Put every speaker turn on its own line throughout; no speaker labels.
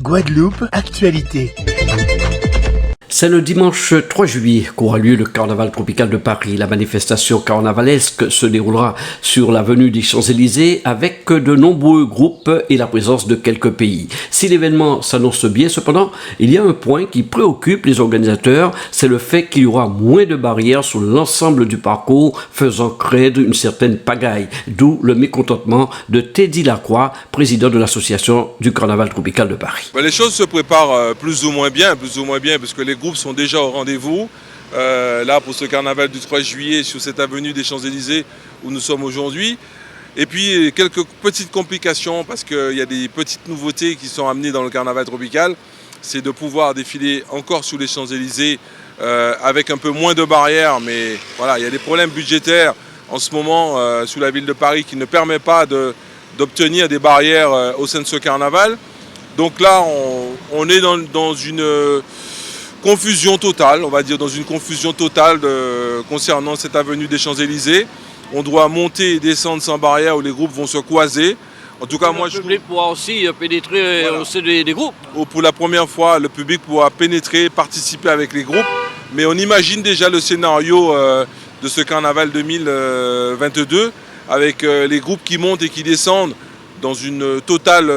Guadeloupe, actualité.
C'est le dimanche 3 juillet qu'aura lieu le Carnaval tropical de Paris. La manifestation carnavalesque se déroulera sur l'avenue des Champs-Élysées avec de nombreux groupes et la présence de quelques pays. Si l'événement s'annonce bien, cependant, il y a un point qui préoccupe les organisateurs, c'est le fait qu'il y aura moins de barrières sur l'ensemble du parcours, faisant craindre une certaine pagaille. D'où le mécontentement de Teddy Lacroix, président de l'association du Carnaval tropical de Paris.
Les choses se préparent plus ou moins bien, parce que les groupes sont déjà au rendez-vous. Là, pour ce carnaval du 3 juillet, sur cette avenue des Champs-Élysées où nous sommes aujourd'hui. Et puis, quelques petites complications, parce qu'il y a des petites nouveautés qui sont amenées dans le carnaval tropical. C'est de pouvoir défiler encore sous les Champs-Élysées avec un peu moins de barrières. Mais voilà, il y a des problèmes budgétaires en ce moment sous la ville de Paris qui ne permettent pas d'obtenir des barrières au sein de ce carnaval. Donc là, on est dans une confusion totale, on va dire, concernant cette avenue des Champs-Élysées. On doit monter et descendre sans barrière où les groupes vont se croiser. En tout cas,
le public pourra aussi pénétrer au sein des groupes.
Pour la première fois, le public pourra pénétrer, participer avec les groupes. Mais on imagine déjà le scénario de ce carnaval 2022 avec les groupes qui montent et qui descendent dans une totale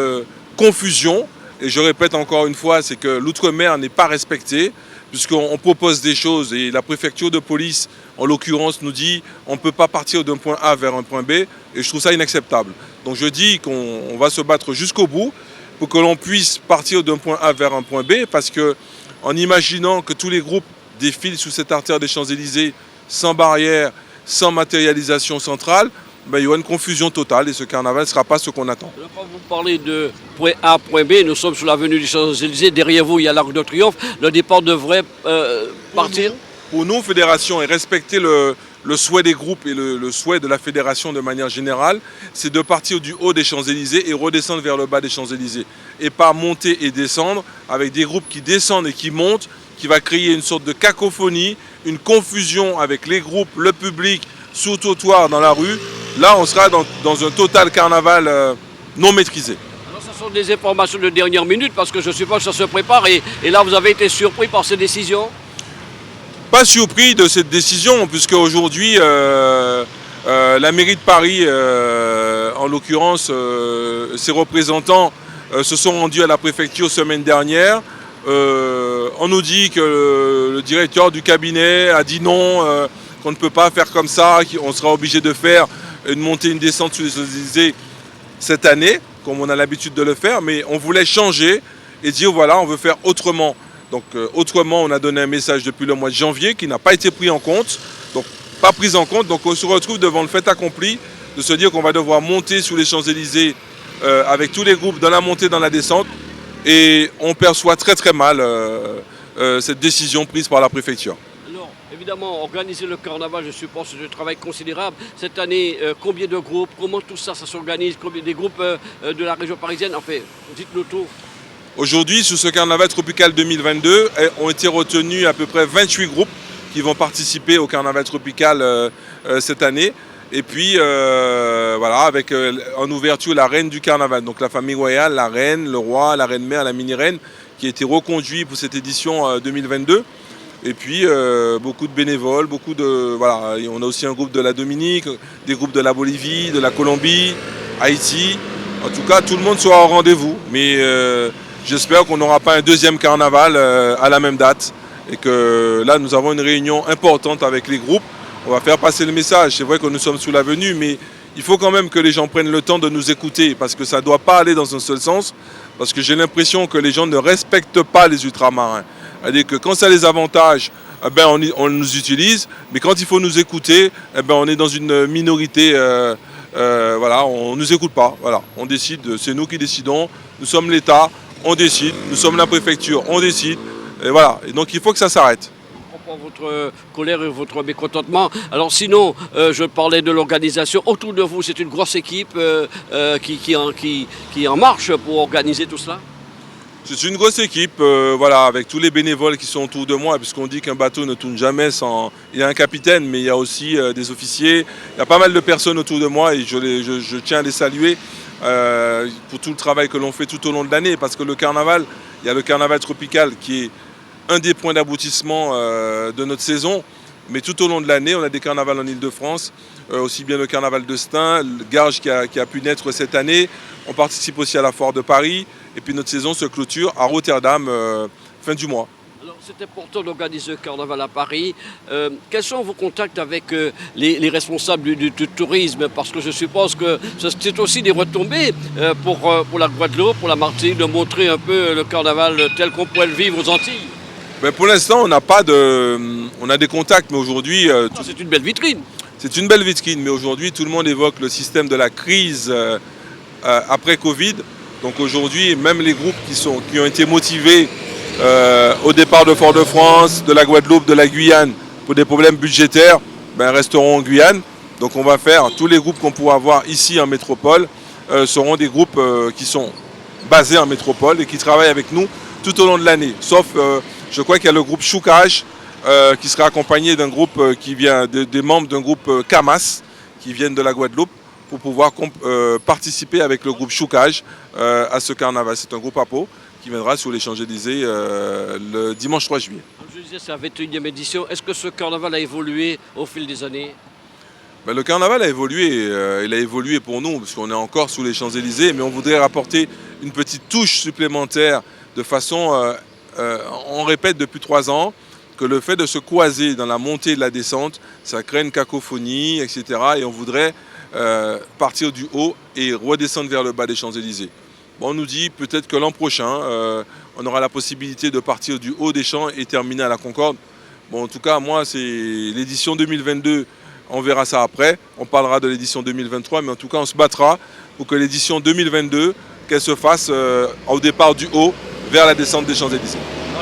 confusion. Et je répète encore une fois, c'est que l'outre-mer n'est pas respecté, puisqu'on propose des choses et la préfecture de police, en l'occurrence, nous dit on ne peut pas partir d'un point A vers un point B, et je trouve ça inacceptable. Donc je dis qu'on va se battre jusqu'au bout pour que l'on puisse partir d'un point A vers un point B, parce que en imaginant que tous les groupes défilent sous cette artère des Champs-Élysées sans barrière, sans matérialisation centrale, il y aura une confusion totale et ce carnaval ne sera pas ce qu'on attend.
Alors, quand vous parlez de point A, point B, nous sommes sur l'avenue des Champs-Élysées. Derrière vous, il y a l'Arc de Triomphe. Le départ devrait partir.
Pour nous, fédération, et respecter le souhait des groupes et le souhait de la fédération de manière générale, c'est de partir du haut des Champs-Élysées et redescendre vers le bas des Champs-Élysées. Et pas monter et descendre avec des groupes qui descendent et qui montent, qui va créer une sorte de cacophonie, une confusion avec les groupes, le public, sous trottoir, dans la rue. Là, on sera dans un total carnaval non maîtrisé.
Alors, ce sont des informations de dernière minute, parce que je suppose que ça se prépare. Et là, vous avez été surpris par ces décisions?
Pas surpris de cette décision, puisque aujourd'hui, la mairie de Paris, en l'occurrence, ses représentants se sont rendus à la préfecture semaine dernière. On nous dit que le directeur du cabinet a dit non, qu'on ne peut pas faire comme ça, qu'on sera obligé de faire une montée, une descente sur les Champs-Élysées cette année, comme on a l'habitude de le faire, mais on voulait changer et dire voilà, on veut faire autrement. Donc autrement, on a donné un message depuis le mois de janvier qui n'a pas été pris en compte, donc pas pris en compte, donc on se retrouve devant le fait accompli de se dire qu'on va devoir monter sur les Champs-Élysées avec tous les groupes dans la montée, dans la descente, et on perçoit très très mal cette décision prise par la préfecture.
Évidemment, organiser le carnaval, je suppose, c'est un travail considérable. Cette année, combien de groupes? Comment tout ça s'organise? Combien des groupes de la région parisienne? Enfin, dites-nous tout.
Aujourd'hui, sur ce carnaval tropical 2022, ont été retenus à peu près 28 groupes qui vont participer au carnaval tropical cette année. Et puis, voilà, avec en ouverture la reine du carnaval, donc la famille royale, la reine, le roi, la reine-mère, la mini-reine, qui a été reconduit pour cette édition 2022. Et puis beaucoup de bénévoles, voilà, on a aussi un groupe de la Dominique, des groupes de la Bolivie, de la Colombie, Haïti. En tout cas, tout le monde sera au rendez-vous. Mais j'espère qu'on n'aura pas un deuxième carnaval à la même date. Et que là, nous avons une réunion importante avec les groupes. On va faire passer le message. C'est vrai que nous sommes sous l'avenue, mais il faut quand même que les gens prennent le temps de nous écouter. Parce que ça ne doit pas aller dans un seul sens. Parce que j'ai l'impression que les gens ne respectent pas les ultramarins. C'est-à-dire que quand ça les avantage, on nous utilise, mais quand il faut nous écouter, on est dans une minorité, voilà, on ne nous écoute pas. Voilà, on décide, c'est nous qui décidons, nous sommes l'État, on décide, nous sommes la préfecture, on décide, et voilà. Et donc il faut que ça s'arrête.
Je comprends votre colère et votre mécontentement. Alors sinon, je parlais de l'organisation. Autour de vous, c'est une grosse équipe qui est en marche pour organiser tout cela?
C'est une grosse équipe, voilà, avec tous les bénévoles qui sont autour de moi, puisqu'on dit qu'un bateau ne tourne jamais sans... Il y a un capitaine, mais il y a aussi des officiers. Il y a pas mal de personnes autour de moi et je tiens à les saluer pour tout le travail que l'on fait tout au long de l'année. Parce que le carnaval, il y a le carnaval tropical qui est un des points d'aboutissement de notre saison. Mais tout au long de l'année, on a des carnavals en Ile-de-France, aussi bien le carnaval de Stein, le Garges qui a pu naître cette année. On participe aussi à la Foire de Paris. Et puis notre saison se clôture à Rotterdam fin du mois.
Alors c'est important d'organiser le carnaval à Paris. Quels sont vos contacts avec les responsables du tourisme? Parce que je suppose que c'est aussi des retombées pour la Guadeloupe, pour la Martinique, de montrer un peu le carnaval tel qu'on pourrait le vivre aux Antilles.
Ben pour l'instant, on a des contacts, mais aujourd'hui...
c'est une belle vitrine.
C'est une belle vitrine, mais aujourd'hui, tout le monde évoque le système de la crise après Covid. Donc aujourd'hui, même les groupes qui ont été motivés au départ de Fort-de-France, de la Guadeloupe, de la Guyane, pour des problèmes budgétaires, resteront en Guyane. Donc on va faire, tous les groupes qu'on pourra avoir ici en métropole seront des groupes qui sont basés en métropole et qui travaillent avec nous tout au long de l'année. Sauf, je crois qu'il y a le groupe Choukage qui sera accompagné d'un groupe qui vient, des membres d'un groupe Camas qui viennent de la Guadeloupe pour pouvoir participer avec le groupe Choukage à ce carnaval. C'est un groupe à Pau qui viendra sur les Champs-Élysées le dimanche 3 juillet.
Je disais, c'est la 21e édition. Est-ce que ce carnaval a évolué au fil des années?
Le carnaval a évolué. Il a évolué pour nous, parce qu'on est encore sous les Champs-Élysées, mais on voudrait rapporter une petite touche supplémentaire de façon... on répète depuis 3 ans que le fait de se croiser dans la montée et de la descente, ça crée une cacophonie, etc. Et on voudrait partir du haut et redescendre vers le bas des Champs-Élysées. On nous dit peut-être que l'an prochain, on aura la possibilité de partir du haut des Champs et terminer à la Concorde. En tout cas, moi, c'est l'édition 2022, on verra ça après. On parlera de l'édition 2023, mais en tout cas, on se battra pour que l'édition 2022, qu'elle se fasse au départ du haut vers la descente des Champs-Élysées.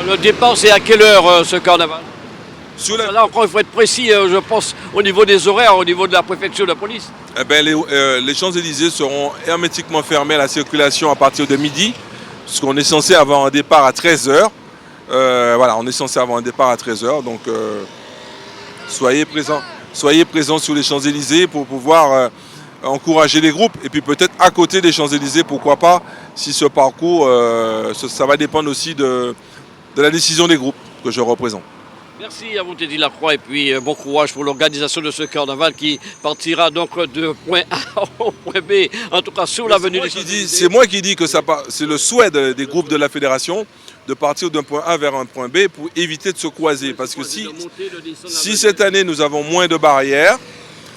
Le départ, c'est à quelle heure ce carnaval? Là encore, il faut être précis, je pense, au niveau des horaires, au niveau de la préfecture de la police.
Les Champs-Élysées seront hermétiquement fermés à la circulation à partir de midi, puisqu'on est censé avoir un départ à 13h. On est censé avoir un départ à 13h, donc soyez présents sur les Champs-Élysées pour pouvoir encourager les groupes. Et puis peut-être à côté des Champs-Élysées, pourquoi pas, si ce parcours, ça va dépendre aussi de la décision des groupes que je représente.
Merci à vous Teddy Lacroix et puis bon courage pour l'organisation de ce carnaval qui partira donc de point A au point B, en tout cas sur l'avenue des Champs-Élysées.
C'est moi qui dis que c'est le souhait des groupes de la fédération de partir d'un point A vers un point B pour éviter de se croiser. Parce que si cette année nous avons moins de barrières,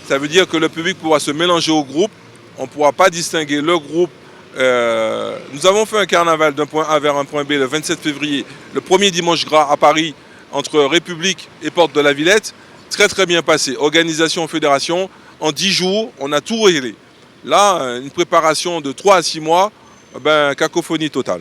ça veut dire que le public pourra se mélanger au groupe, on ne pourra pas distinguer le groupe. Nous avons fait un carnaval d'un point A vers un point B le 27 février, le premier dimanche gras à Paris, entre République et Porte de la Villette, très très bien passé. Organisation, fédération, en 10 jours, on a tout réglé. Là, une préparation de 3 à 6 mois, cacophonie totale.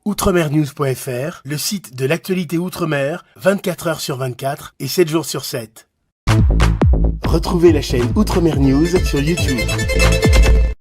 Outremernews.fr, le site de l'actualité Outre-mer, 24h/24 et 7 jours sur 7. Retrouvez la chaîne Outremer News sur YouTube.